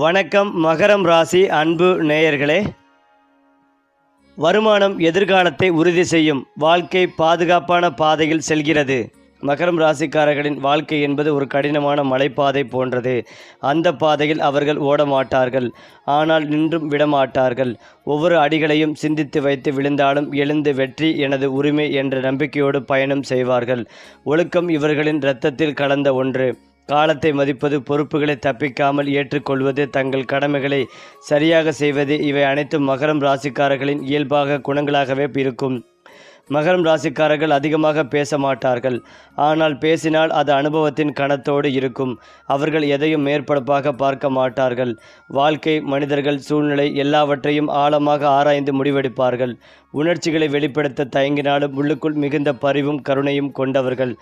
வணக்கம் மகரம் ராசி அன்பு நேயர்களே. வருமானம் எதிர்காலத்தை உறுதி செய்யும். வாழ்க்கை பாதுகாப்பான பாதையில் செல்கிறது. மகரம் ராசிக்காரர்களின் வாழ்க்கை என்பது ஒரு கடினமான மலைப்பாதை போன்றது. அந்த பாதையில் அவர்கள் ஓடமாட்டார்கள், ஆனால் நின்றும் விடமாட்டார்கள். ஒவ்வொரு அடிகளையும் சிந்தித்து வைத்து விழுந்தாலும் எழுந்து வெற்றி எனது உரிமை என்ற நம்பிக்கையோடு பயணம் செய்வார்கள். ஒழுக்கம் இவர்களின் இரத்தத்தில் கலந்த ஒன்று. காலத்தை மதிப்பது, பொறுப்புகளை தப்பிக்காமல் ஏற்றுக்கொள்வது, தங்கள் கடமைகளை சரியாக செய்வது, இவை அனைத்தும் மகரம் ராசிக்காரர்களின் இயல்பாக குணங்களாகவே இருக்கும். மகரம் ராசிக்காரர்கள் அதிகமாக பேச மாட்டார்கள், ஆனால் பேசினால் அது அனுபவத்தின் கணத்தோடு இருக்கும். அவர்கள் எதையும் மேற்பரப்பாக பார்க்க மாட்டார்கள். வாழ்க்கை, மனிதர்கள், சூழ்நிலை எல்லாவற்றையும் ஆழமாக ஆராய்ந்து முடிவெடுப்பார்கள். உணர்ச்சிகளை வெளிப்படுத்த தயங்கினாலும் உள்ளுக்குள் மிகுந்த பரிவும் கருணையும் கொண்டவர்கள்.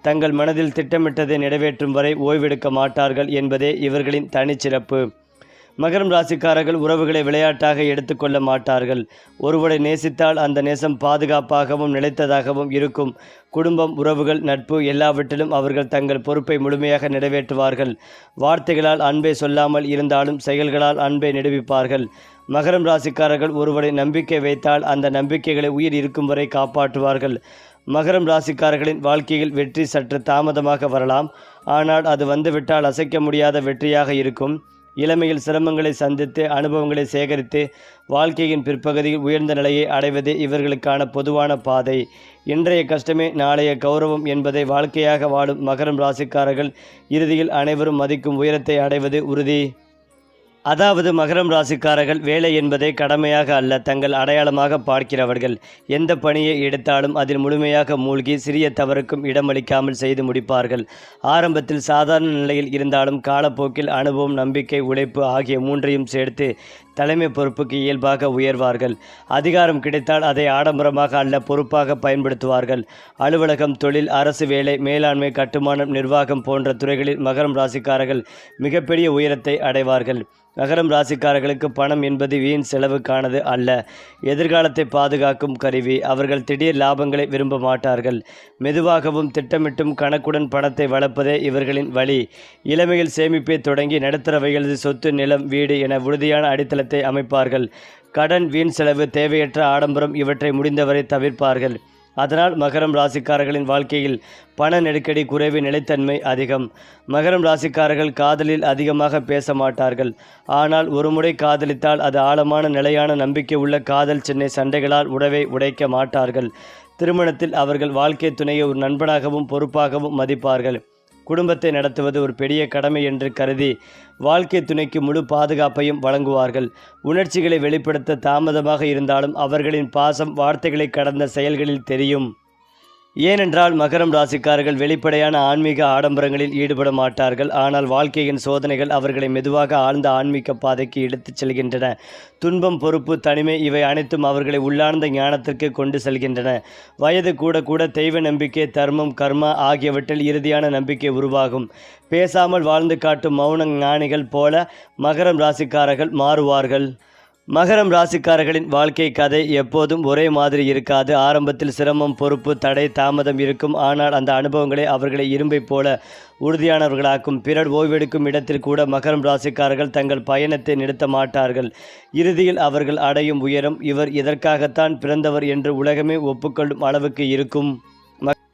தங்கள் மனதில் திட்டமிட்டதை நிறைவேற்றும் வரை ஓய்வெடுக்க மாட்டார்கள் என்பதே இவர்களின் தனிச்சிறப்பு. மகரம் ராசிக்காரர்கள் உறவுகளை விளையாட்டாக எடுத்துக்கொள்ள மாட்டார்கள். ஒருவரை நேசித்தால் அந்த நேசம் பாதுகாப்பாகவும் நிலைத்ததாகவும் இருக்கும். குடும்பம், உறவுகள், நட்பு எல்லாவற்றிலும் அவர்கள் தங்கள் பொறுப்பை முழுமையாக நிறைவேற்றுவார்கள். வார்த்தைகளால் அன்பை சொல்லாமல் இருந்தாலும் செயல்களால் அன்பை நிரூபிப்பார்கள். மகரம் ராசிக்காரர்கள் ஒருவரை நம்பிக்கை வைத்தால் அந்த நம்பிக்கைகளை உயிர் இருக்கும் வரை காப்பாற்றுவார்கள். மகரம் ராசிக்காரர்களின் வாழ்க்கையில் வெற்றி சற்று தாமதமாக வரலாம், ஆனால் அது வந்துவிட்டால் அசைக்க முடியாத வெற்றியாக இருக்கும். இளமையில் சிரமங்களை சந்தித்து அனுபவங்களை சேகரித்து வாழ்க்கையின் பிற்பகுதியில் உயர்ந்த நிலையை அடைவதே இவர்களுக்கான பொதுவான பாதை. இன்றைய கஷ்டமே நாளைய கௌரவம் என்பதை வாழ்க்கையாக வாழும் மகரம் ராசிக்காரர்கள் இறுதியில் அனைவரும் மதிக்கும் உயரத்தை அடைவது உறுதி. அதாவது மகரம் ராசிக்காரர்கள் வேலை என்பதை கடமையாக அல்ல, தங்கள் அடையாளமாக பார்க்கிறவர்கள். எந்த பணியை எடுத்தாலும் அதில் முழுமையாக மூழ்கி சிறிய தவறுக்கும் இடமளிக்காமல் செய்து முடிப்பார்கள். ஆரம்பத்தில் சாதாரண நிலையில் இருந்தாலும் காலப்போக்கில் அனுபவம், நம்பிக்கை, உழைப்பு ஆகிய மூன்றையும் சேர்த்து தலைமை பொறுப்புக்கு இயல்பாக உயர்வார்கள். அதிகாரம் கிடைத்தால் அதை ஆடம்பரமாக அல்ல, பொறுப்பாக பயன்படுத்துவார்கள். அலுவலகம், தொழில், அரசு வேலை, மேலாண்மை, கட்டுமானம், நிர்வாகம் போன்ற துறைகளில் மகரம் ராசிக்காரர்கள் மிகப்பெரிய உயரத்தை அடைவார்கள். மகரம் ராசிக்காரர்களுக்கு பணம் என்பது வீண் செலவுக்கானது அல்ல, எதிர்காலத்தை பாதுகாக்கும் கருவி. அவர்கள் திடீர் லாபங்களை விரும்ப மாட்டார்கள். மெதுவாகவும் திட்டமிட்டும் கணக்குடன் பணத்தை வளர்ப்பதே இவர்களின் வழி. இளமையில் சேமிப்பை தொடங்கி நடுத்தர வயது சொத்து, நிலம், வீடு என உறுதியான அடித்தளத்தை அமைப்பார்கள். கடன், வீண் செலவு, தேவையற்ற ஆடம்பரம் இவற்றை முடிந்தவரை தவிர்ப்பார்கள். அதனால் மகரம் ராசிக்காரர்களின் வாழ்க்கையில் பண நெருக்கடி குறைவு, நிலைத்தன்மை அதிகம். மகரம் ராசிக்காரர்கள் காதலில் அதிகமாக பேச மாட்டார்கள், ஆனால் ஒருமுறை காதலித்தால் அது ஆழமான நிலையான நம்பிக்கை உள்ள காதல். சின்ன சண்டைகளால் உறவை உடைக்க மாட்டார்கள். திருமணத்தில் அவர்கள் வாழ்க்கை துணையை ஒரு நண்பனாகவும் பொறுப்பாகவும் மதிப்பார்கள். குடும்பத்தை நடத்துவது ஒரு பெரிய கடமை என்று கருதி வாழ்க்கை துணைக்கு முழு பாதுகாப்பையும் வழங்குவார்கள். உணர்ச்சிகளை வெளிப்படுத்த தாமதமாக இருந்தாலும் அவர்களின் பாசம் வார்த்தைகளை கடந்த செயல்களில் தெரியும். ஏனென்றால் மகரம் ராசிக்காரர்கள் வெளிப்படையான ஆன்மீக ஆடம்பரங்களில் ஈடுபட மாட்டார்கள், ஆனால் வாழ்க்கையின் சோதனைகள் அவர்களை மெதுவாக ஆழ்ந்த ஆன்மீக பாதைக்கு இழுத்துச் செல்கின்றன. துன்பம், பொறுப்பு, தனிமை இவை அனைத்தும் அவர்களை உள்ளார்ந்த ஞானத்திற்கு கொண்டு செல்கின்றன. வயது கூட கூட தெய்வ நம்பிக்கை, தர்மம், கர்மா ஆகியவற்றில் இறுதியான நம்பிக்கை உருவாகும். பேசாமல் வாழ்ந்து காட்டும் மௌன ஞானிகள் போல மகரம் ராசிக்காரர்கள் மாறுவார்கள். மகரம் ராசிக்காரர்களின் வாழ்க்கை கதை எப்போதும் ஒரே மாதிரி இருக்காது. ஆரம்பத்தில் சிரமம், பொறுப்பு, தடை, தாமதம் இருக்கும், ஆனால் அந்த அனுபவங்களை அவர்களை இரும்பை போல உறுதியானவர்களாக்கும். பிறர் ஓய்வெடுக்கும் இடத்தில் கூட மகரம் ராசிக்காரர்கள் தங்கள் பயணத்தை நிறுத்த மாட்டார்கள். இறுதியில் அவர்கள் அடையும் உயரம் இவர் இதற்காகத்தான் பிறந்தவர் என்று உலகமே ஒப்புக்கொள்ளும் அளவுக்கு இருக்கும்.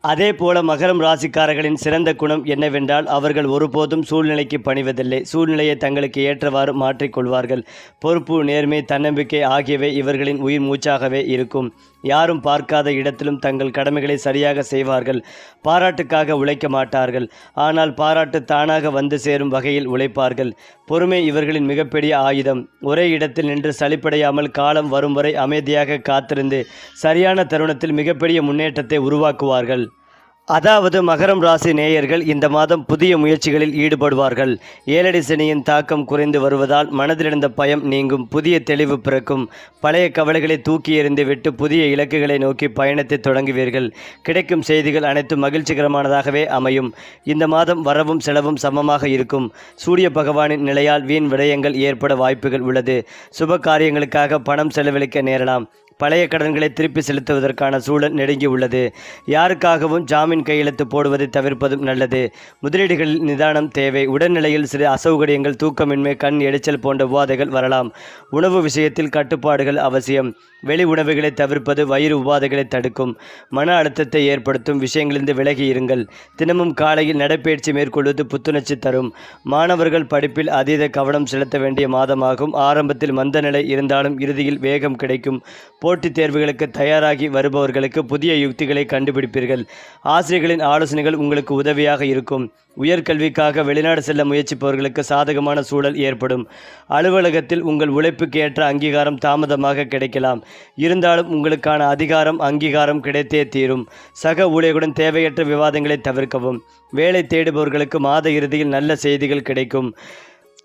அதே போல மகரம் ராசிக்காரர்களின் சிறந்த குணம் என்னவென்றால் அவர்கள் ஒருபோதும் சூழ்நிலைக்கு பணிவதில்லை. சூழ்நிலையை தங்களுக்கு ஏற்றவாறு மாற்றிக்கொள்வார்கள். பொறுப்பு, நேர்மை, தன்னம்பிக்கை ஆகியவை இவர்களின் உயிர் மூச்சாகவே இருக்கும். யாரும் பார்க்காத இடத்திலும் தங்கள் கடமைகளை சரியாக செய்வார்கள். பாராட்டுக்காக உழைக்க மாட்டார்கள், ஆனால் பாராட்டு தானாக வந்து சேரும் வகையில் உழைப்பார்கள். பொறுமை இவர்களின் மிகப்பெரிய ஆயுதம். ஒரே இடத்தில் நின்று சலிப்படையாமல் காலம் வரும் வரை அமைதியாக காத்திருந்து சரியான தருணத்தில் மிகப்பெரிய முன்னேற்றத்தை உருவாக்குவார்கள். அதாவது மகரம் ராசி நேயர்கள் இந்த மாதம் புதிய முயற்சிகளில் ஈடுபடுவார்கள். ஏழடி சனியின் தாக்கம் குறைந்து வருவதால் மனதிலிருந்த பயம் நீங்கும், புதிய தெளிவு பிறக்கும். பழைய கவலைகளை தூக்கி எறிந்து விட்டு புதிய இலக்குகளை நோக்கி பயணத்தை தொடங்குவீர்கள். கிடைக்கும் செய்திகள் அனைத்தும் மகிழ்ச்சிகரமானதாகவே அமையும். இந்த மாதம் வரவும் செலவும் சமமாக இருக்கும். சூரிய பகவானின் நிலையால் வீண் விடயங்கள் ஏற்பட வாய்ப்புகள் உள்ளது. சுப காரியங்களுக்காக பணம் செலவழிக்க நேரலாம். பழைய கடன்களை திருப்பி செலுத்துவதற்கான சூழல் நெருங்கி உள்ளது. யாருக்காகவும் ஜாமீன் கையெழுத்து போடுவதை தவிர்ப்பதும் நல்லது. முதலீடுகளில் நிதானம் தேவை. உடல்நிலையில் சிறு அசௌகரியங்கள், தூக்கமின்மை, கண் எரிச்சல் போன்ற உபாதைகள் வரலாம். உணவு விஷயத்தில் கட்டுப்பாடுகள் அவசியம். வெளி உணவுகளை தவிர்ப்பது வயிறு உபாதைகளை தடுக்கும், மன அழுத்தத்தை ஏற்படுத்தும் விஷயங்களிலிருந்து விலகி இருங்கள். தினமும் காலையில் நடைப்பயிற்சி மேற்கொள்வது புத்துணர்ச்சி தரும். மாணவர்கள் படிப்பில் அதீத கவனம் செலுத்த வேண்டிய மாதமாகும். ஆரம்பத்தில் மந்த நிலை இருந்தாலும் இறுதியில் வேகம் கிடைக்கும். போட்டித் தேர்வுகளுக்கு தயாராகி வருபவர்களுக்கு புதிய யுக்திகளை கண்டுபிடிப்பீர்கள். ஆசிரியர்களின் ஆலோசனைகள் உங்களுக்கு உதவியாக இருக்கும். உயர்கல்விக்காக வெளிநாடு செல்ல முயற்சிப்பவர்களுக்கு சாதகமான சூழல் ஏற்படும். அலுவலகத்தில் உங்கள் உழைப்புக்கு ஏற்ற அங்கீகாரம் தாமதமாக கிடைக்கலாம். இருந்தாலும் உங்களுக்கான அங்கீகாரம் கிடைத்தே தீரும். சக ஊழியர்களுடன் தேவையற்ற விவாதங்களை தவிர்க்கவும். வேலை தேடுபவர்களுக்கு மாத இறுதியில் நல்ல செய்திகள் கிடைக்கும்.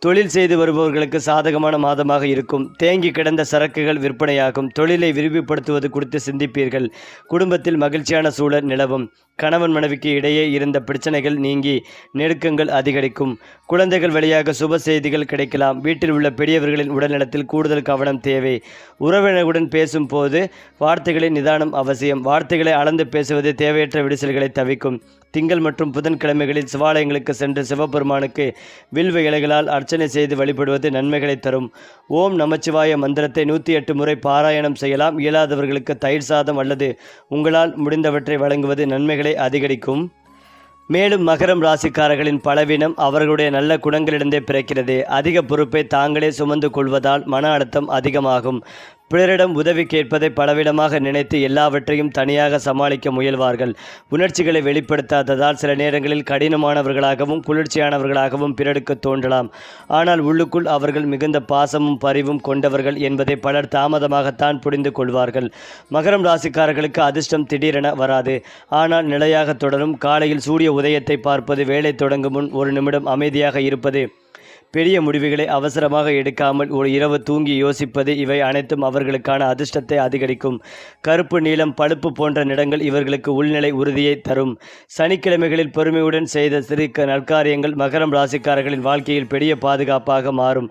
தொழில் செய்து வருபவர்களுக்கு சாதகமான மாதமாக இருக்கும். தேங்கி கிடந்த சரக்குகள் விற்பனையாகும். தொழிலை விரிவுபடுத்துவது குறித்து சிந்திப்பீர்கள். குடும்பத்தில் மகிழ்ச்சியான சூழல் நிலவும். கணவன் மனைவிக்கு இடையே இருந்த பிரச்சனைகள் நீங்கி நெருக்கங்கள் அதிகரிக்கும். குழந்தைகள் வழியாக சுப செய்திகள் கிடைக்கலாம். வீட்டில் உள்ள பெரியவர்களின் உடல்நலத்தில் கூடுதல் கவனம் தேவை. உறவினர்களுடன் பேசும் போது வார்த்தைகளின் நிதானம் அவசியம். வார்த்தைகளை அளந்து பேசுவது தேவையற்ற விரிசல்களை தவிர்க்கும். திங்கள் மற்றும் புதன்கிழமைகளில் சிவாலயங்களுக்கு சென்று சிவபெருமானுக்கு வில்வ இலைகளால் அர்ச்சனை செய்து வழிபடுவது நன்மைகளை தரும். ஓம் நமச்சிவாய மந்திரத்தை 108 முறை பாராயணம் செய்யலாம். இயலாதவர்களுக்கு தயிர் சாதம் அல்லது உங்களால் முடிந்தவற்றை வழங்குவது நன்மைகளை அதிகரிக்கும். மேலும் மகரம் ராசிக்காரர்களின் பலவீனம் அவர்களுடைய நல்ல குணங்களிலிருந்தே பிறக்கிறது. அதிக பொறுப்பை தாங்களே சுமந்து கொள்வதால் மன அழுத்தம் அதிகமாகும். பிறரிடம் உதவி கேட்பதை பலவிதமாக நினைத்து எல்லாவற்றையும் தனியாக சமாளிக்க முயல்வார்கள். உணர்ச்சிகளை வெளிப்படுத்தாததால் சில நேரங்களில் கடினமானவர்களாகவும் குளிர்ச்சியானவர்களாகவும் பிறருக்கு தோன்றலாம். ஆனால் உள்ளுக்குள் அவர்கள் மிகுந்த பாசமும் பரிவும் கொண்டவர்கள் என்பதை பலர் தாமதமாகத்தான் புரிந்து கொள்வார்கள். மகரம் ராசிக்காரர்களுக்கு அதிர்ஷ்டம் திடீரென வராது, ஆனால் நிலையாக தொடரும். காலையில் சூரிய உதயத்தை பார்ப்பது, வேலை தொடங்கும் முன் ஒரு நிமிடம் அமைதியாக இருப்பது, பெரிய முடிவுகளை அவசரமாக எடுக்காமல் ஒரு இரவு தூங்கி யோசிப்பது, இவை அனைத்தும் அவர்களுக்கான அதிர்ஷ்டத்தை அதிகரிக்கும். கருப்பு, நீலம், பழுப்பு போன்ற நிறங்கள் இவர்களுக்கு உள்நிலை உறுதியை தரும். சனிக்கிழமைகளில் பொறுமையுடன் செய்த சிறு நற்காரியங்கள் மகரம் ராசிக்காரர்களின் வாழ்க்கையில் பெரிய பாதுகாப்பாக மாறும்.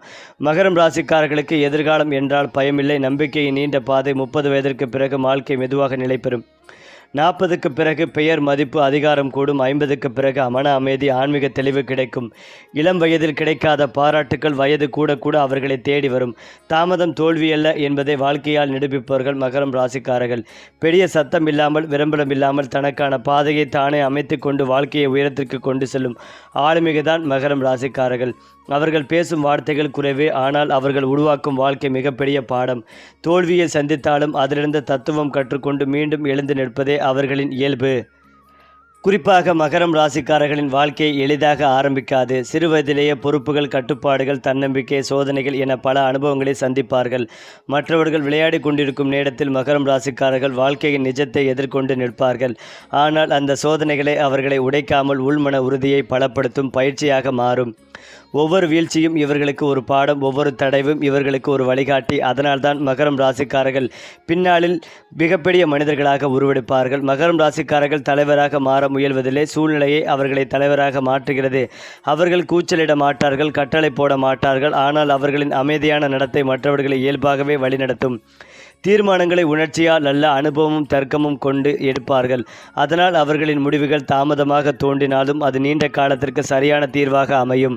மகரம் ராசிக்காரர்களுக்கு எதிர்காலம் என்றால் பயமில்லை. நம்பிக்கையின் நீண்ட பாதை. 30 வயதிற்கு பிறகு வாழ்க்கை மெதுவாக நிலைபெறும். 40க்கு பிறகு பெயர், மதிப்பு, அதிகாரம் கூடும். 50க்கு பிறகு மன அமைதி, ஆன்மீக தெளிவு கிடைக்கும். இளம் வயதில் கிடைக்காத பாராட்டுக்கள் வயது கூட கூட அவர்களை தேடி வரும். தாமதம் தோல்வியல்ல என்பதை வாழ்க்கையால் நிரூபிப்பவர்கள் மகரம் ராசிக்காரர்கள். பெரிய சத்தம் இல்லாமல், விளம்பரம் இல்லாமல் தனக்கான பாதையை தானே அமைத்து கொண்டு வாழ்க்கையை உயரத்திற்கு கொண்டு செல்லும் ஆளுமிகதான் மகரம் ராசிக்காரர்கள். அவர்கள் பேசும் வார்த்தைகள் குறைவே, ஆனால் அவர்கள் உருவாக்கும் வாழ்க்கை மிகப்பெரிய பாடம். தோல்வியை சந்தித்தாலும் அதிலிருந்து தத்துவம் கற்றுக்கொண்டு மீண்டும் எழுந்து நிற்பதே அவர்களின் இயல்பு. குறிப்பாக மகரம் ராசிக்காரர்களின் வாழ்க்கை எளிதாக ஆரம்பிக்காது. சிறுவயதிலேயே பொறுப்புகள், கட்டுப்பாடுகள், தன்னம்பிக்கை, சோதனைகள் என பல அனுபவங்களை சந்திப்பார்கள். மற்றவர்கள் விளையாடி கொண்டிருக்கும் நேரத்தில் மகரம் ராசிக்காரர்கள் வாழ்க்கையின் நிஜத்தை எதிர்கொண்டு நிற்பார்கள். ஆனால் அந்த சோதனைகளை அவர்களை உடைக்காமல் உள்மன உறுதியை பலப்படுத்தும் பயிற்சியாக மாறும். ஒவ்வொரு வீழ்ச்சியும் இவர்களுக்கு ஒரு பாடம், ஒவ்வொரு தடைவும் இவர்களுக்கு ஒரு வழிகாட்டி. அதனால்தான் மகரம் ராசிக்காரர்கள் பின்னாளில் மிகப்பெரிய மனிதர்களாக உருவெடுப்பார்கள். மகரம் ராசிக்காரர்கள் தலைவராக மாற முயல்வதில்லை, சூழ்நிலையை அவர்களை தலைவராக மாற்றுகிறது. அவர்கள் கூச்சலிட மாட்டார்கள், கட்டளை போட மாட்டார்கள். ஆனால் அவர்களின் அமைதியான நடத்தை மற்றவர்களை இயல்பாகவே வழிநடத்தும். தீர்மானங்களை உணர்ச்சியால் அல்ல, அனுபவமும் தர்க்கமும் கொண்டு எடுப்பார்கள். அதனால் அவர்களின் முடிவுகள் தாமதமாக தோன்றினாலும் அது நீண்ட காலத்திற்கு சரியான தீர்வாக அமையும்.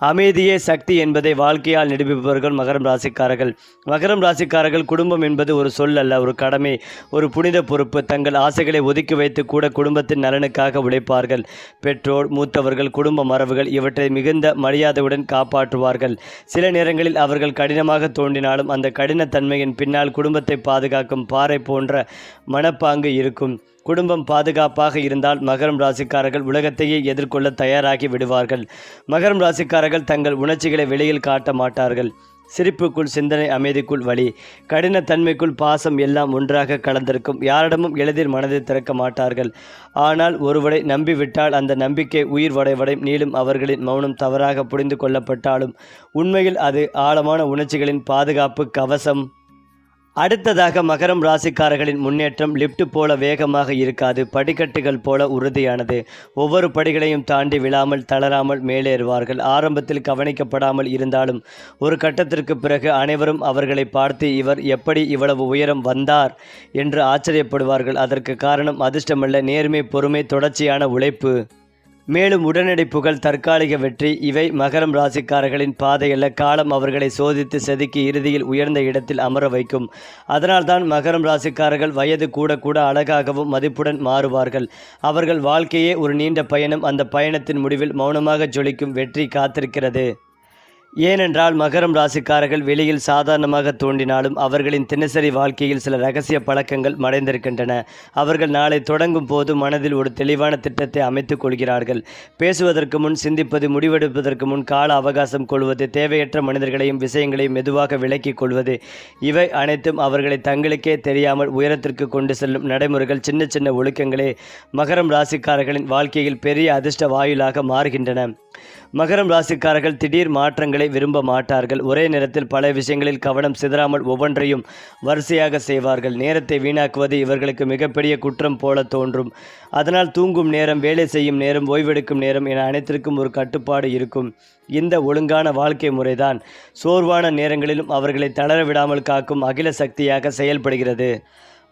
அமைதியே சக்தி என்பதை வாழ்க்கையால் நிரூபிப்பவர்கள் மகரம் ராசிக்காரர்கள். மகரம் ராசிக்காரர்கள் குடும்பம் என்பது ஒரு சொல் அல்ல, ஒரு கடமை, ஒரு புனித பொறுப்பு. தங்கள் ஆசைகளை ஒதுக்கி வைத்து கூட குடும்பத்தின் நலனுக்காக உழைப்பார்கள். பெற்றோர், மூத்தவர்கள், குடும்ப மரபுகள் இவற்றை மிகுந்த மரியாதையுடன் காப்பாற்றுவார்கள். சில நேரங்களில் அவர்கள் கடினமாக தோன்றினாலும் அந்த கடினத்தன்மையின் பின்னால் குடும்பத்தை பாதுகாக்கும் பாறை போன்ற மனப்பாங்கு இருக்கும். குடும்பம் பாதுகாப்பாக இருந்தால் மகரம் ராசிக்காரர்கள் உலகத்தையே எதிர்கொள்ள தயாராகி விடுவார்கள். மகரம் ராசிக்காரர்கள் தங்கள் உணர்ச்சிகளை வெளியில் காட்ட மாட்டார்கள். சிரிப்புக்குள் சிந்தனை, அமைதிக்குள் வழி, கடினத்தன்மைக்குள் பாசம் எல்லாம் ஒன்றாக கலந்திருக்கும். யாரிடமும் எளிதில் மனதை திறக்க மாட்டார்கள். ஆனால் ஒருவரை நம்பிவிட்டால் அந்த நம்பிக்கை உயிர் வடை நீளும். அவர்களின் மௌனம் தவறாக புரிந்து கொள்ளப்பட்டாலும் உண்மையில் அது ஆழமான உணர்ச்சிகளின் பாதுகாப்பு கவசம். அடுத்ததாக மகரம் ராசிக்காரர்களின் முன்னேற்றம் லிப்ட் போல வேகமாக இருக்காது, படிக்கட்டுகள் போல உறுதியானது. ஒவ்வொரு படிகளையும் தாண்டி விழாமல் தளராமல் மேலேறுவார்கள். ஆரம்பத்தில் கவனிக்கப்படாமல் இருந்தாலும் ஒரு கட்டத்திற்கு பிறகு அனைவரும் அவர்களை பார்த்து இவர் எப்படி இவ்வளவு உயரம் வந்தார் என்று ஆச்சரியப்படுவார்கள். அதற்கு காரணம் அதிர்ஷ்டமல்ல, நேர்மை, பொறுமை, தொடர்ச்சியான உழைப்பு. மேலும் உடனடி புகழ், தற்காலிக வெற்றி இவை மகரம் ராசிக்காரர்களின் பாதையல்ல. காலம் அவர்களை சோதித்து செதுக்கி இறுதியில் உயர்ந்த இடத்தில் அமர வைக்கும். அதனால்தான் மகரம் ராசிக்காரர்கள் வயது கூட கூட அழகாகவும் மதிப்புடன் மாறுவார்கள். அவர்கள் வாழ்க்கையே ஒரு நீண்ட பயணம். அந்த பயணத்தின் முடிவில் மௌனமாக ஜொலிக்கும் வெற்றி காத்திருக்கிறது. ஏனென்றால் மகரம் ராசிக்காரர்கள் வெளியில் சாதாரணமாக தோன்றினாலும் அவர்களின் தினசரி வாழ்க்கையில் சில இரகசிய பழக்கங்கள் மறைந்திருக்கின்றன. அவர்கள் நாளை தொடங்கும் போது மனதில் ஒரு தெளிவான திட்டத்தை அமைத்துக் கொள்கிறார்கள். பேசுவதற்கு முன் சிந்திப்பது, முடிவெடுப்பதற்கு முன் கால அவகாசம் கொள்வது, தேவையற்ற மனிதர்களையும் விஷயங்களையும் மெதுவாக விலக்கிக் கொள்வது, இவை அனைத்தும் அவர்களை தங்களுக்கே தெரியாமல் உயரத்திற்கு கொண்டு செல்லும் நடைமுறைகள். சின்ன சின்ன ஒழுக்கங்களே மகரம் ராசிக்காரர்களின் வாழ்க்கையில் பெரிய அதிர்ஷ்ட வாயிலாக மாறுகின்றன. மகரம் ராசிக்காரர்கள் திடீர் மாற்றங்களை விரும்ப மாட்டார்கள். ஒரே நேரத்தில் பல விஷயங்களில் கவனம் சிதறாமல் ஒவ்வொன்றையும் வரிசையாக செய்வார்கள். நேரத்தை வீணாக்குவது இவர்களுக்கு மிகப்பெரிய குற்றம் போல தோன்றும். அதனால் தூங்கும் நேரம், வேலை செய்யும் நேரம், ஓய்வெடுக்கும் நேரம் என அனைத்திற்கும் ஒரு கட்டுப்பாடு இருக்கும். இந்த ஒழுங்கான வாழ்க்கை முறைதான் சோர்வான நேரங்களிலும் அவர்களை தளர விடாமல் காக்கும் அகில சக்தியாக செயல்படுகிறது.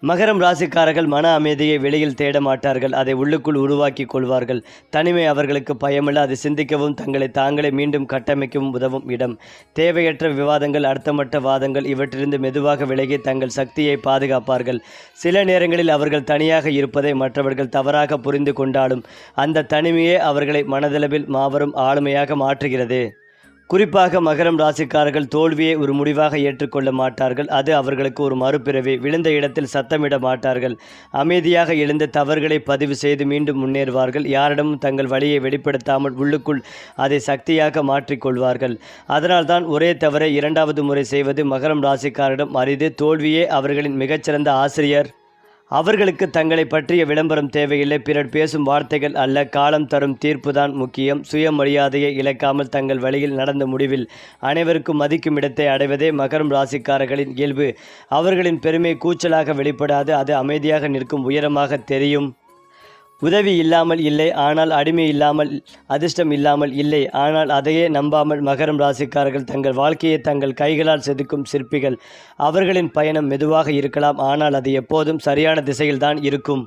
மகரம் ராசிக்காரர்கள் மன அமைதியை வெளியில் தேட மாட்டார்கள், அதை உள்ளுக்குள் உருவாக்கி கொள்வார்கள். தனிமை அவர்களுக்கு பயமில்லை, அதை சிந்திக்கவும் தங்களை தாங்களே மீண்டும் கட்டமைக்கவும் உதவும் இடம். தேவையற்ற விவாதங்கள், அர்த்தமற்ற வாதங்கள் இவற்றிலிருந்து மெதுவாக விலகி தங்கள் சக்தியை பாதுகாப்பார்கள். சில நேரங்களில் அவர்கள் தனியாக இருப்பதை மற்றவர்கள் தவறாக புரிந்து கொண்டாலும் அந்த தனிமையே அவர்களை மனதளவில் மாபெரும் ஆளுமையாக மாற்றுகிறது. குறிப்பாக மகரம் ராசிக்காரர்கள் தோல்வியை ஒரு முடிவாக ஏற்றுக்கொள்ள மாட்டார்கள். அது அவர்களுக்கு ஒரு மறுபிறவி. விழுந்த இடத்தில் சத்தமிட மாட்டார்கள். அமைதியாக எழுந்த தவறுகளை பதிவு செய்து மீண்டும் முன்னேறுவார்கள். யாரிடமும் தங்கள் வழியை வெளிப்படுத்தாமல் உள்ளுக்குள் அதை சக்தியாக மாற்றிக்கொள்வார்கள். அதனால்தான் ஒரே தவறை இரண்டாவது முறை செய்வது மகரம் ராசிக்காரரிடம் அரிது. தோல்வியே அவர்களின் மிகச்சிறந்த ஆசிரியர். அவர்களுக்கு தங்களை பற்றிய விளம்பரம் தேவையில்லை, பிறர் பேசும் வார்த்தைகள் அல்ல, காலம் தரும் தீர்ப்புதான் முக்கியம். சுயமரியாதையை இழக்காமல் தங்கள் வழியில் நடந்த முடிவில் அனைவருக்கும் மதிக்கும் இடத்தை அடைவதே மகரம் ராசிக்காரர்களின் இயல்பு. அவர்களின் பெருமை கூச்சலாக வெளிப்படாது, அது அமைதியாக நிற்கும், உயரமாக தெரியும். உதவி இல்லாமல் இல்லை, ஆனால் அடிமை இல்லாமல் அதிர்ஷ்டம் இல்லாமல் இல்லை. ஆனால் அதையே நம்பாமல் மகரம் ராசிக்காரர்கள் தங்கள் வாழ்க்கையை தங்கள் கைகளால் செதுக்கும் சிற்பிகள். அவர்களின் பயணம் மெதுவாக இருக்கலாம், ஆனால் அது எப்போதும் சரியான திசையில்தான் இருக்கும்.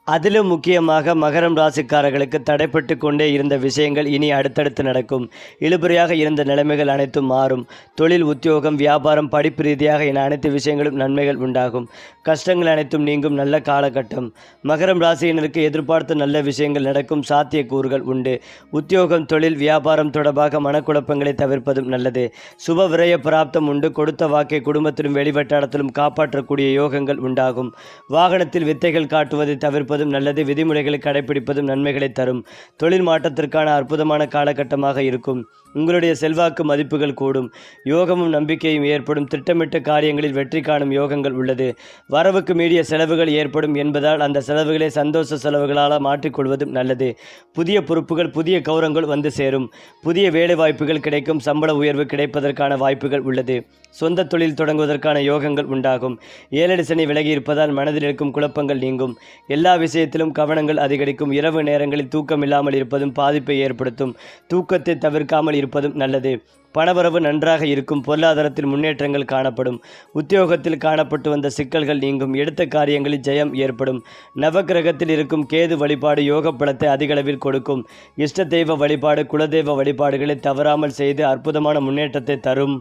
அதிலும் முக்கியமாக மகரம் ராசிக்காரர்களுக்கு தடைப்பட்டு கொண்டே இருந்த விஷயங்கள் இனி அடுத்தடுத்து நடக்கும். இழுபறியாக இருந்த நிலைமைகள் அனைத்தும் மாறும். தொழில், உத்தியோகம், வியாபாரம், படிப்பு ரீதியாக என அனைத்து விஷயங்களும் நன்மைகள் உண்டாகும். கஷ்டங்கள் அனைத்தும் நீங்கும் நல்ல காலகட்டம். மகரம் ராசியினருக்கு எதிர்பார்த்த நல்ல விஷயங்கள் நடக்கும் சாத்தியக்கூறுகள் உண்டு. உத்தியோகம், தொழில், வியாபாரம் தொடர்பாக மனக்குழப்பங்களை தவிர்ப்பதும் நல்லது. சுப விரய பிராப்தம் உண்டு. கொடுத்த வாக்கை குடும்பத்திலும் வெளிவட்டாரத்திலும் காப்பாற்றக்கூடிய யோகங்கள் உண்டாகும். வாகனத்தில் வித்தைகள் காட்டுவதை தவிர்ப்பதும் நல்லது. விதிமுறைகளை கடைபிடிப்பதும் நன்மைகளை தரும். தொழில் மாற்றத்திற்கான அற்புதமான காலகட்டமாக இருக்கும். உங்களுடைய செல்வாக்கு மதிப்புகள் கூடும். யோகமும் நம்பிக்கையும் ஏற்படும். திட்டமிட்ட காரியங்களில் வெற்றி காணும் யோகங்கள் உள்ளது. வரவுக்கு மீறிய செலவுகள் ஏற்படும் என்பதால் அந்த செலவுகளை சந்தோஷ செலவுகளால் மாற்றிக்கொள்வதும் நல்லது. புதிய பொறுப்புகள், புதிய கௌரவங்கள் வந்து சேரும். புதிய வேலை வாய்ப்புகள் கிடைக்கும். சம்பள உயர்வு கிடைப்பதற்கான வாய்ப்புகள் உள்ளது. சொந்த தொழில் தொடங்குவதற்கான யோகங்கள் உண்டாகும். ஏழடி சனி விலகி இருப்பதால் மனதில் இருக்கும் குழப்பங்கள் நீங்கும். எல்லா விஷயத்திலும் கவனங்கள் அதிகரிக்கும். இரவு நேரங்களில் தூக்கம் இல்லாமல் இருப்பதும் பாதிப்பை ஏற்படுத்தும். தூக்கத்தை தவிர்க்காமல் இருப்பதும் நல்லது. பணவரவு நன்றாக இருக்கும். பொருளாதாரத்தில் முன்னேற்றங்கள் காணப்படும். உத்தியோகத்தில் காணப்பட்டு வந்த சிக்கல்கள் நீங்கும். எடுத்த காரியங்களில் ஜெயம் ஏற்படும். நவக்கிரகத்தில் இருக்கும் கேது வழிபாடு யோக பலத்தை அதிகளவில் கொடுக்கும். இஷ்ட தெய்வ வழிபாடு, குலதெய்வ வழிபாடுகளை தவறாமல் செய்து அற்புதமான முன்னேற்றத்தை தரும்.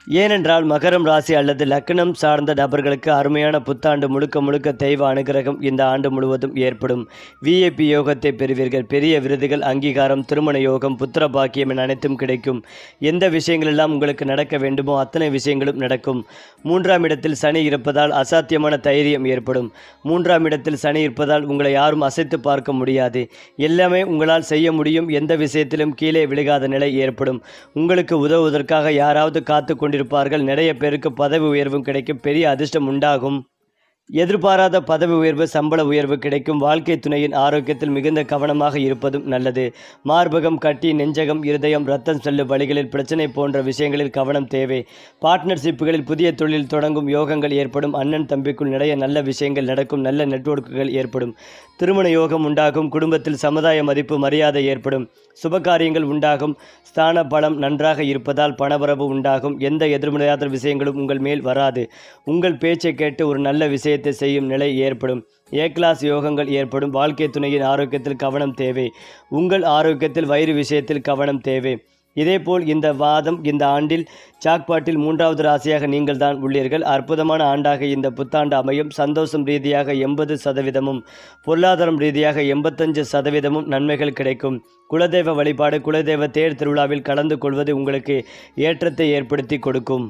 ஏனென்றால் மகரம் ராசி அல்லது லக்னம் சார்ந்த நபர்களுக்கு அருமையான புத்தாண்டு முழுக்க முழுக்க தெய்வ அனுகிரகம் இந்த ஆண்டு முழுவதும் ஏற்படும். விஐபி யோகத்தை பெறுவீர்கள். பெரிய விருதுகள், அங்கீகாரம், திருமண யோகம், புத்திர பாக்கியம் என அனைத்தும் கிடைக்கும். எந்த விஷயங்களெல்லாம் உங்களுக்கு நடக்க வேண்டுமோ அத்தனை விஷயங்களும் நடக்கும். 3ஆம் இடத்தில் சனி இருப்பதால் அசாத்தியமான தைரியம் ஏற்படும். 3ஆம் இடத்தில் சனி இருப்பதால் உங்களை யாரும் அசைத்து பார்க்க முடியாது. எல்லாமே உங்களால் செய்ய முடியும். எந்த விஷயத்திலும் கீழே விழுகாத நிலை ஏற்படும். உங்களுக்கு உதவுவதற்காக யாராவது காத்து கொண்டிருப்பார்கள். நிறைய பேருக்கு பதவி உயர்வும் கிடைக்கும். பெரிய அதிர்ஷ்டம் உண்டாகும். எதிர்பாராத பதவி உயர்வு, சம்பள உயர்வு கிடைக்கும். வாழ்க்கை துணையின் ஆரோக்கியத்தில் மிகுந்த கவனமாக இருப்பதும் நல்லது. மார்பகம், கட்டி, நெஞ்சகம், இருதயம், இரத்தம் செல்லும் வழிகளில் பிரச்சனை போன்ற விஷயங்களில் கவனம் தேவை. பார்ட்னர்ஷிப்புகளில் புதிய தொழில் தொடங்கும் யோகங்கள் ஏற்படும். அண்ணன் தம்பிக்குள் நிறைய நல்ல விஷயங்கள் நடக்கும். நல்ல நெட்வொர்க்குகள் ஏற்படும். திருமண யோகம் உண்டாகும். குடும்பத்தில் சமுதாய மதிப்பு, மரியாதை ஏற்படும். சுபகாரியங்கள் உண்டாகும். ஸ்தான பலம் நன்றாக இருப்பதால் பணவரவு உண்டாகும். எந்த எதிர்மறையாத விஷயங்களும் உங்கள் மேல் வராது. உங்கள் பேச்சை கேட்டு ஒரு நல்ல விஷயத்தை செய்யும் நிலை ஏற்படும். ஏ கிளாஸ் யோகங்கள் ஏற்படும். வாழ்க்கை துணையின் ஆரோக்கியத்தில் கவனம் தேவை. உங்கள் ஆரோக்கியத்தில் வயிறு விஷயத்தில் கவனம் தேவை. இதேபோல் இந்த ஆண்டில் ஜாக்பாட்டில் 3வது ராசியாக நீங்கள் தான் உள்ளீர்கள். அற்புதமான ஆண்டாக இந்த புத்தாண்டு அமையும். சந்தோஷம் ரீதியாக 80%, பொருளாதாரம் ரீதியாக 85% நன்மைகள் கிடைக்கும். குலதெய்வ வழிபாடு, குலதெய்வ தேர் திருவிழாவில் கலந்து கொள்வது உங்களுக்கு ஏற்றத்தை ஏற்படுத்தி கொடுக்கும்.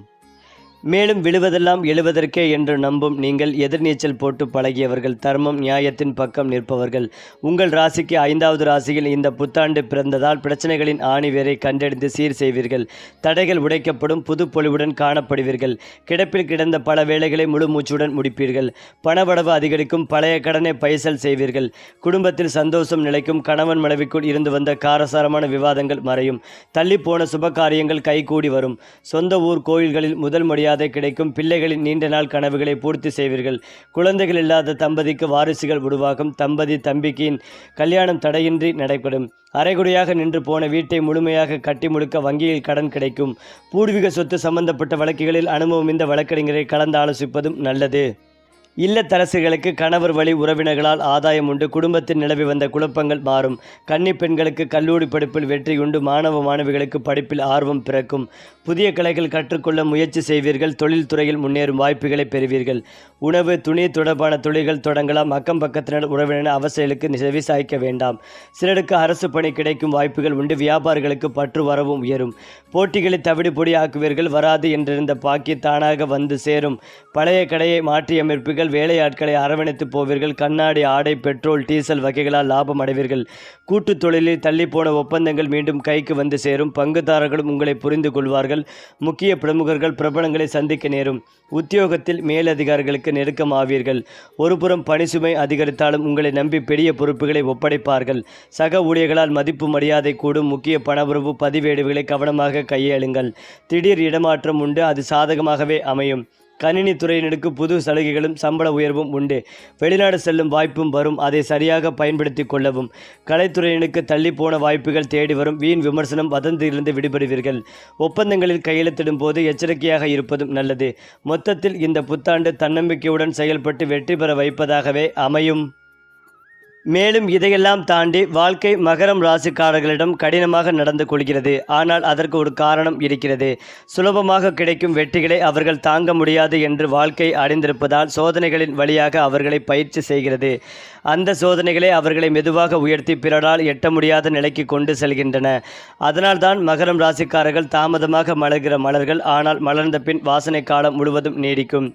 மேலும் விழுவதெல்லாம் எழுவதற்கே என்று நம்பும் நீங்கள் எதிர்நீச்சல் போட்டு பழகியவர்கள். தர்மம், நியாயத்தின் பக்கம் நிற்பவர்கள். உங்கள் ராசிக்கு 5வது ராசியில் இந்த புத்தாண்டு பிறந்ததால் பிரச்சனைகளின் ஆணிவேரை கண்டறிந்து சீர் செய்வீர்கள். தடைகள் உடைக்கப்படும். புது பொலிவுடன் காணப்படுவீர்கள். கிடப்பில் கிடந்த பல வேலைகளை முழு மூச்சுடன் முடிப்பீர்கள். பணவரவு அதிகரிக்கும். பழைய கடனை பைசல் செய்வீர்கள். குடும்பத்தில் சந்தோஷம் நிலைக்கும். கணவன் மனைவிக்குள் இருந்து வந்த காரசாரமான விவாதங்கள் மறையும். தள்ளிப்போன சுபகாரியங்கள் கைகூடி வரும். சொந்த ஊர் கோயில்களில் முதல் மரியாதை கிடைக்கும். பிள்ளைகளின் நீண்ட நாள் கனவுகளை பூர்த்தி செய்வீர்கள். குழந்தைகள் இல்லாத தம்பதிக்கு வாரிசுகள் உருவாகும். தம்பிக்கு கல்யாணம் தடையின்றி நடைபெறும். அரைகுறையாக நின்று போன வீட்டை முழுமையாக கட்டி முடிக்க வங்கியில் கடன் கிடைக்கும். பூர்வீக சொத்து சம்பந்தப்பட்ட வழக்குகளில் அனுபவம் இந்த வழக்கறிஞரை கலந்து ஆலோசிப்பதும் நல்லது. இல்லத்தரசிகளுக்கு கணவர் வழி உறவினர்களால் ஆதாயம் உண்டு. குடும்பத்தில் நிலவி வந்த குழப்பங்கள் மாறும். கன்னி பெண்களுக்கு கல்லூரி படிப்பில் வெற்றியுண்டு. மாணவிகளுக்கு படிப்பில் ஆர்வம் பிறக்கும். புதிய கலைகள் கற்றுக்கொள்ள முயற்சி செய்வீர்கள். தொழில் துறையில் முன்னேறும் வாய்ப்புகளை பெறுவீர்கள். உணவு, துணி தொடர்பான தொழில்கள் தொடங்கலாம். அக்கம் பக்கத்தினர், உறவினர் அவசைகளுக்கு செவி சாய்க்க வேண்டாம். சிலருக்கு அரசு பணி கிடைக்கும் வாய்ப்புகள் உண்டு. வியாபாரிகளுக்கு பற்று வரவும் உயரும். போட்டிகளை தவிடு பொடி ஆக்குவீர்கள். வராது என்றிருந்த பாக்கி தானாக வந்து சேரும். பழைய கடையை மாற்றியமைப்பீர்கள். வேலையாட்களை அரவணைத்து போவீர்கள். கண்ணாடி, ஆடை, பெட்ரோல், டீசல் வகைகளால் லாபம் அடைவீர்கள். கூட்டு தொழிலில் தள்ளிப்போன ஒப்பந்தங்கள் மீண்டும் கைக்கு வந்து சேரும். பங்குதாரர்களும் உங்களை புரிந்து கொள்வார்கள். முக்கிய பிரமுகர்கள், பிரபலங்களை சந்திக்க நேரும். உத்தியோகத்தில் மேலதிகாரிகளுக்கு நெருக்கம் ஆவீர்கள். ஒருபுறம் பணிசுமை அதிகரித்தாலும் உங்களை நம்பி பெரிய பொறுப்புகளை ஒப்படைப்பார்கள். சக ஊழியர்களால் மதிப்பு மரியாதை கூடும். முக்கிய பணவரவு, பதிவேடுகளை கவனமாக கையாளுங்கள். திடீர் இடமாற்றம் உண்டு. அது சாதகமாகவே அமையும். கணினி துறையினருக்கு புது சலுகைகளும் சம்பள உயர்வும் உண்டு. வெளிநாடு செல்லும் வாய்ப்பும் வரும். அதை சரியாக பயன்படுத்தி கொள்ளவும். கலைத்துறையினருக்கு தள்ளி போன வாய்ப்புகள் தேடி வரும். வீண் விமர்சனம், வதந்தியிலிருந்து விடுபடுவீர்கள். ஒப்பந்தங்களில் கையெழுத்திடும் போது எச்சரிக்கையாக இருப்பதும் நல்லது. மொத்தத்தில் இந்த புத்தாண்டு தன்னம்பிக்கையுடன் செயல்பட்டு வெற்றி பெற வைப்பதாகவே அமையும். மேலும் இதையெல்லாம் தாண்டி வாழ்க்கை மகரம் ராசிக்காரர்களிடம் கடினமாக நடந்து கொள்கிறது. ஆனால் அதற்கு ஒரு காரணம் இருக்கிறது. சுலபமாக கிடைக்கும் வெற்றிகளை அவர்கள் தாங்க முடியாது என்று வாழ்க்கை அடைந்திருப்பதால் சோதனைகளின் வழியாக அவர்களை பயிற்சி செய்கிறது. அந்த சோதனைகளை அவர்களை மெதுவாக உயர்த்தி பிறரால் எட்ட முடியாத நிலைக்கு கொண்டு செல்கின்றன. அதனால்தான் மகரம் ராசிக்காரர்கள் தாமதமாக மலர்கிற மலர்கள், ஆனால் மலர்ந்த பின் வாசனை காலம் முழுவதும் நீடிக்கும்.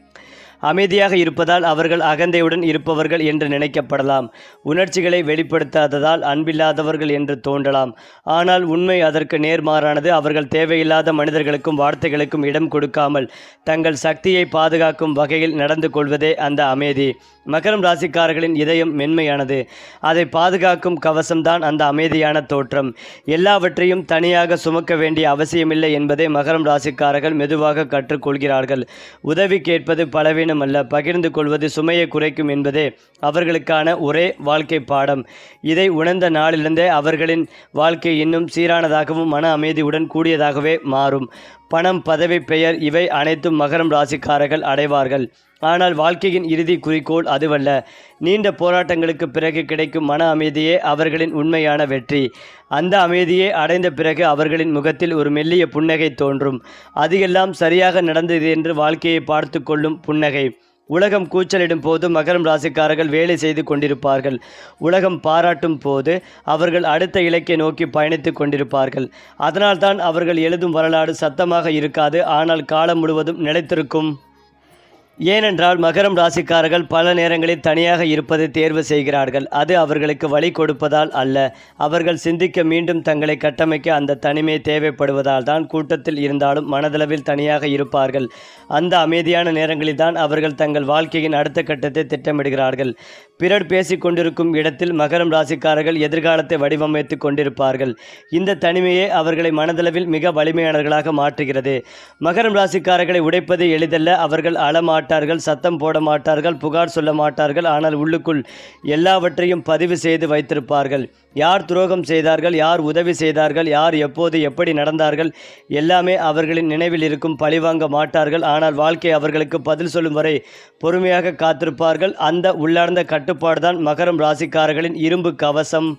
அமைதியாக இருப்பதால் அவர்கள் அகந்தையுடன் இருப்பவர்கள் என்று நினைக்கப்படலாம். உணர்ச்சிகளை வெளிப்படுத்தாததால் அன்பில்லாதவர்கள் என்று தோன்றலாம். ஆனால் உண்மை அதற்கு நேர்மாறானது. அவர்கள் தேவையில்லாத மனிதர்களுக்கும் வார்த்தைகளுக்கும் இடம் கொடுக்காமல் தங்கள் சக்தியை பாதுகாக்கும் வகையில் நடந்து கொள்வதே அந்த அமைதி. மகரம் ராசிக்காரர்களின் இதயம் மென்மையானது. அதை பாதுகாக்கும் கவசம்தான் அந்த அமைதியான தோற்றம். எல்லாவற்றையும் தனியாக சுமக்க வேண்டிய அவசியமில்லை என்பதை மகரம் ராசிக்காரர்கள் மெதுவாக கற்றுக்கொள்கிறார்கள். உதவி கேட்பது பலவீனமல்ல, பகிர்ந்து கொள்வது சுமையை குறைக்கும் என்பதே அவர்களுக்கான ஒரே வாழ்க்கை பாடம். இதை உணர்ந்த நாளிலிருந்தே அவர்களின் வாழ்க்கை இன்னும் சீரானதாகவும் மன அமைதியுடன் கூடியதாகவே மாறும். பணம், பதவி, பெயர் இவை அனைத்தும் மகரம் ராசிக்காரர்கள் அடைவார்கள். ஆனால் வாழ்க்கையின் இறுதி குறிக்கோள் அதுவல்ல. நீண்ட போராட்டங்களுக்கு பிறகு கிடைக்கும் மன அமைதியே அவர்களின் உண்மையான வெற்றி. அந்த அமைதியை அடைந்த பிறகு அவர்களின் முகத்தில் ஒரு மெல்லிய புன்னகை தோன்றும். அது எல்லாம் சரியாக நடந்தது என்று வாழ்க்கையை பார்த்து கொள்ளும் புன்னகை. உலகம் கூச்சலிடும் போது மகரம் ராசிக்காரர்கள் வேலை செய்து கொண்டிருப்பார்கள். உலகம் பாராட்டும் போது அவர்கள் அடுத்த இலக்கை நோக்கி பயணித்து கொண்டிருப்பார்கள். அதனால்தான் அவர்கள் எழுதும் வரலாறு சத்தமாக இருக்காது, ஆனால் காலம் முழுவதும் நிலைத்திருக்கும். ஏனென்றால் மகரம் ராசிக்காரர்கள் பல நேரங்களில் தனியாக இருப்பதை தேர்வு செய்கிறார்கள். அது அவர்களுக்கு வழி கொடுப்பதால் அல்ல. அவர்கள் சிந்திக்க மீண்டும் தங்களை கட்டமைக்க அந்த தனிமை தேவைப்படுவதால் தான் கூட்டத்தில் இருந்தாலும் மனதளவில் தனியாக இருப்பார்கள். அந்த அமைதியான நேரங்களில் தான் அவர்கள் தங்கள் வாழ்க்கையின் அடுத்த கட்டத்தை திட்டமிடுகிறார்கள். பிறர் பேசிக் கொண்டிருக்கும் இடத்தில் மகரம் ராசிக்காரர்கள் எதிர்காலத்தை வடிவமைத்து கொண்டிருப்பார்கள். இந்த தனிமையே அவர்களை மனதளவில் மிக வலிமையானவர்களாக மாற்றுகிறது. மகரம் ராசிக்காரர்களை உடைப்பது எளிதல்ல. அவர்கள் அழமாட்டார்கள், சத்தம் போட மாட்டார்கள், புகார் சொல்ல மாட்டார்கள். ஆனால் உள்ளுக்குள் எல்லாவற்றையும் பதிவு செய்து வைத்திருப்பார்கள். யார் துரோகம் செய்தார்கள், யார் உதவி செய்தார்கள், யார் எப்போது எப்படி நடந்தார்கள், எல்லாமே அவர்களின் நினைவில் இருக்கும். பழிவாங்க மாட்டார்கள். ஆனால் வாழ்க்கை அவர்களுக்கு பதில் சொல்லும் வரை பொறுமையாக காத்திருப்பார்கள். அந்த உள்ளார்ந்த கட்டுப்பாடுதான் மகரம் ராசிக்காரர்களின் இரும்பு கவசம்.